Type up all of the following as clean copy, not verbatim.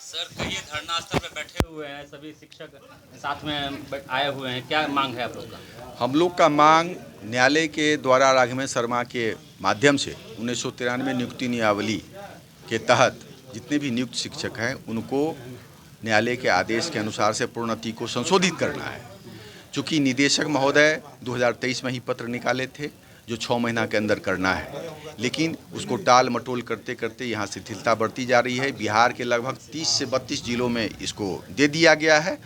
Sir कहिए, धरना स्थल पे बैठे हुए हैं सभी शिक्षक साथ में आए हुए हैं, क्या मांग है आप लोग का? हम लोग का मांग न्यायालय के द्वारा राघवेंद्र शर्मा के माध्यम से 1993 नियुक्ति नियमावली के तहत जितने भी नियुक्त शिक्षक हैं उनको न्यायालय के आदेश के अनुसार से प्रोन्नति को संशोधित करना है। चूँकि निदेशक महोदय 2023 में ही पत्र निकाले थे जो 6 महीना के अंदर करना है, लेकिन उसको टाल मटोल करते करते यहाँ शिथिलता बढ़ती जा रही है। बिहार के लगभग 30 से 32 जिलों में इसको दे दिया गया है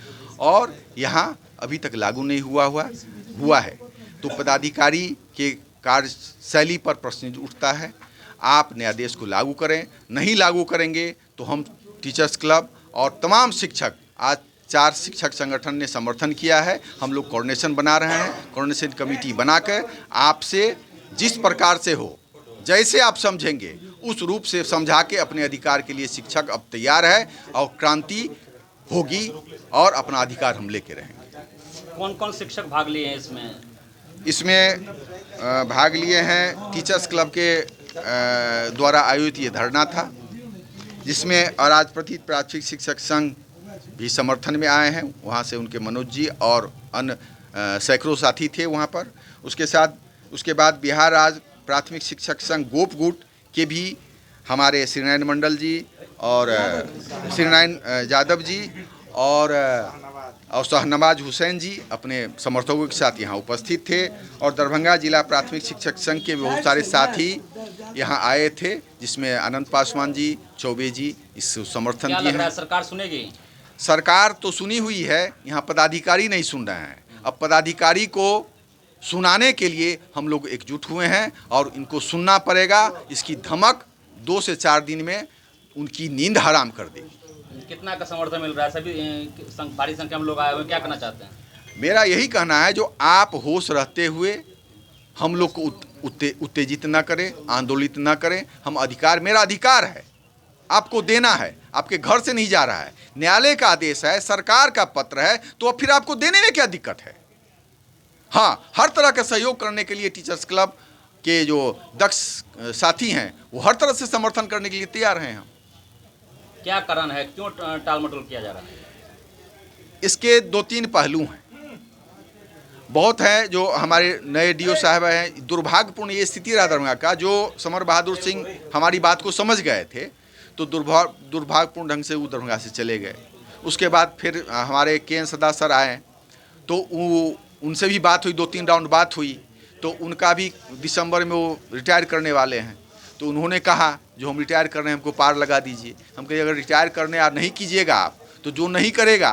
और यहाँ अभी तक लागू नहीं हुआ है। तो पदाधिकारी के कार्यशैली पर प्रश्न उठता है। आप न्यायादेश को लागू करें, नहीं लागू करेंगे तो हम टीचर्स क्लब और तमाम शिक्षक, आज 4 शिक्षक संगठन ने समर्थन किया है। हम लोग कोऑर्डिनेशन बना रहे हैं, कोऑर्डिनेशन कमेटी बनाकर आपसे जिस प्रकार से हो, जैसे आप समझेंगे उस रूप से समझा के अपने अधिकार के लिए शिक्षक अब तैयार है और क्रांति होगी और अपना अधिकार हम लेके रहेंगे। कौन कौन शिक्षक भाग लिए हैं इसमें? इसमें भाग लिए हैं टीचर्स क्लब के द्वारा आयोजित ये धरना था, जिसमें अराजपत्रित प्राथमिक शिक्षक संघ भी समर्थन में आए हैं। वहाँ से उनके मनोज जी और अन्य सैकड़ों साथी थे वहाँ पर। उसके बाद बिहार राज्य प्राथमिक शिक्षक संघ गोपगुट के भी हमारे श्रीनारायण मंडल जी और श्रीनारायण यादव जी और शहनवाज हुसैन जी अपने समर्थकों के साथ यहाँ उपस्थित थे। और दरभंगा जिला प्राथमिक शिक्षक संघ के बहुत सारे साथी यहाँ आए थे, जिसमें अनंत पासवान जी, चौबे जी इस समर्थन दिए हैं। सरकार सुनेगी? सरकार तो सुनी हुई है, यहाँ पदाधिकारी नहीं सुन रहे हैं। अब पदाधिकारी को सुनाने के लिए हम लोग एकजुट हुए हैं और इनको सुनना पड़ेगा। इसकी धमक 2 से 4 दिन में उनकी नींद हराम कर देगी। कितना का समर्थन मिल रहा है? सभी भारी संख्या में लोग आए हुए, क्या करना चाहते हैं? मेरा यही कहना है, जो आप होश रहते हुए हम लोग को उत्तेजित ना करें, आंदोलित ना करें। हम अधिकार, मेरा अधिकार है, आपको देना है। आपके घर से नहीं जा रहा है, न्यायालय का आदेश है, सरकार का पत्र है, तो अब फिर आपको देने में क्या दिक्कत है? हाँ, हर तरह का सहयोग करने के लिए टीचर्स क्लब के जो दक्ष साथी हैं वो हर तरह से समर्थन करने के लिए तैयार हैं। हम क्या कारण है, क्यों टाल मटोल किया जा रहा है? इसके 2-3 पहलू हैं, बहुत है। जो हमारे नए डीओ साहब हैं, दुर्भाग्यपूर्ण ये स्थिति रहा दरभंगा का, जो समर बहादुर सिंह हमारी बात को समझ गए थे तो दुर्भाग्यपूर्ण ढंग से वो दरभंगा से चले गए। उसके बाद फिर हमारे के सदा सर आए तो उनसे भी बात हुई, 2-3 राउंड बात हुई, तो उनका भी दिसंबर में वो रिटायर करने वाले हैं। तो उन्होंने कहा जो हम रिटायर कर रहे हैं हमको पार लगा दीजिए। हम कहे अगर रिटायर करने नहीं कीजिएगा आप, तो जो नहीं करेगा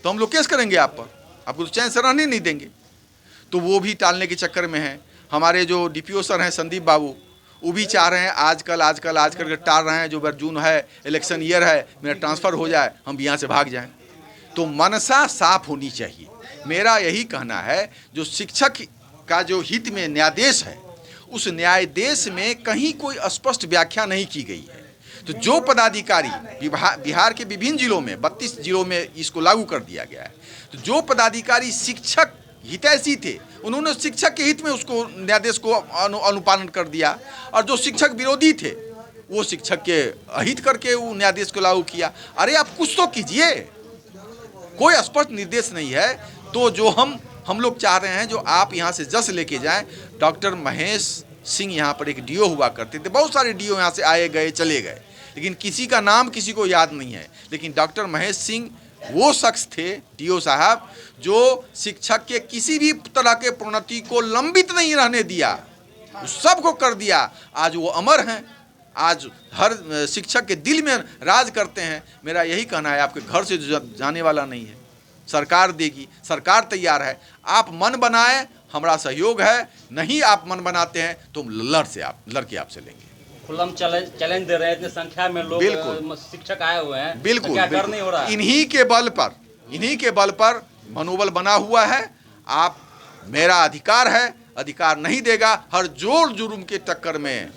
तो हम लोग केस करेंगे आप पर, आपको तो चैन से रहने नहीं देंगे। तो वो भी टालने के चक्कर में हैं। हमारे जो डीपीओ सर हैं संदीप बाबू, वो भी चाह रहे हैं आजकल के टाल रहे हैं, जो जून है, इलेक्शन ईयर है, मेरा ट्रांसफ़र हो जाए, हम यहाँ से भाग जाएं। तो मनसा साफ होनी चाहिए। मेरा यही कहना है, जो शिक्षक का जो हित में न्यायादेश है, उस न्यायादेश में कहीं कोई स्पष्ट व्याख्या नहीं की गई है। तो जो पदाधिकारी बिहार के विभिन्न जिलों में 32 जिलों में इसको लागू कर दिया गया है, तो जो पदाधिकारी शिक्षक हितैषी थे उन्होंने शिक्षक के हित में उसको न्यायादेश को अनुपालन कर दिया, और जो शिक्षक विरोधी थे वो शिक्षक के अहित करके वो न्यायादेश को लागू किया। अरे आप कुछ तो कीजिए, कोई स्पष्ट निर्देश नहीं है। तो जो हम लोग चाह रहे हैं, जो आप यहाँ से जस लेके जाएं। डॉक्टर महेश सिंह यहाँ पर एक डीओ हुआ करते थे, बहुत सारे डीओ यहाँ से आए गए चले गए, लेकिन किसी का नाम किसी को याद नहीं है। लेकिन डॉक्टर महेश सिंह वो शख्स थे, डीओ साहब, जो शिक्षक के किसी भी तरह के प्रोन्नति को लंबित नहीं रहने दिया, सबको कर दिया। आज वो अमर हैं, आज हर शिक्षक के दिल में राज करते हैं। मेरा यही कहना है, आपके घर से जाने वाला नहीं है, सरकार देगी, सरकार तैयार है। आप मन बनाएं, हमारा सहयोग है। नहीं आप मन बनाते हैं तो हम लड़ के आपसे लेंगे। खुल्लम चैलेंज दे रहे हैं, इतनी संख्या में लोग, बिल्कुल शिक्षक आए हुए हैं, बिल्कुल, तो क्या डर नहीं हो रहा? इन्हीं के बल पर मनोबल बना हुआ है। आप, मेरा अधिकार है, अधिकार नहीं देगा। हर जोर जुर्म के टक्कर में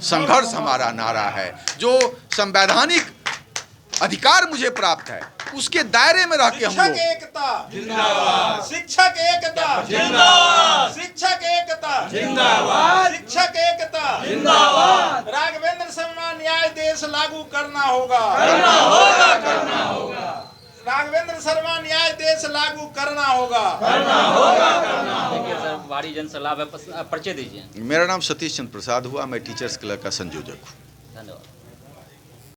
संघर्ष हमारा नारा है। जो संवैधानिक अधिकार मुझे प्राप्त है उसके दायरे में रह के हम शिक्षक लोग एकता जिंदाबाद, शिक्षक एकता जिंदाबाद, शिक्षक एकता जिंदाबाद, शिक्षक एकता जिंदाबाद। राघवेंद्र शर्मा न्याय देश लागू करना होगा, करना होगा, करना होगा। राघवेंद्र शर्मा न्याय देश लागू करना होगा, करना होगा, करना होगा। देखिए सर, भारी जन सलाह है, परिचय दीजिए। मेरा नाम सतीश चंद्र प्रसाद हुआ, मैं टीचर्स क्लब का संयोजक हूँ। धन्यवाद।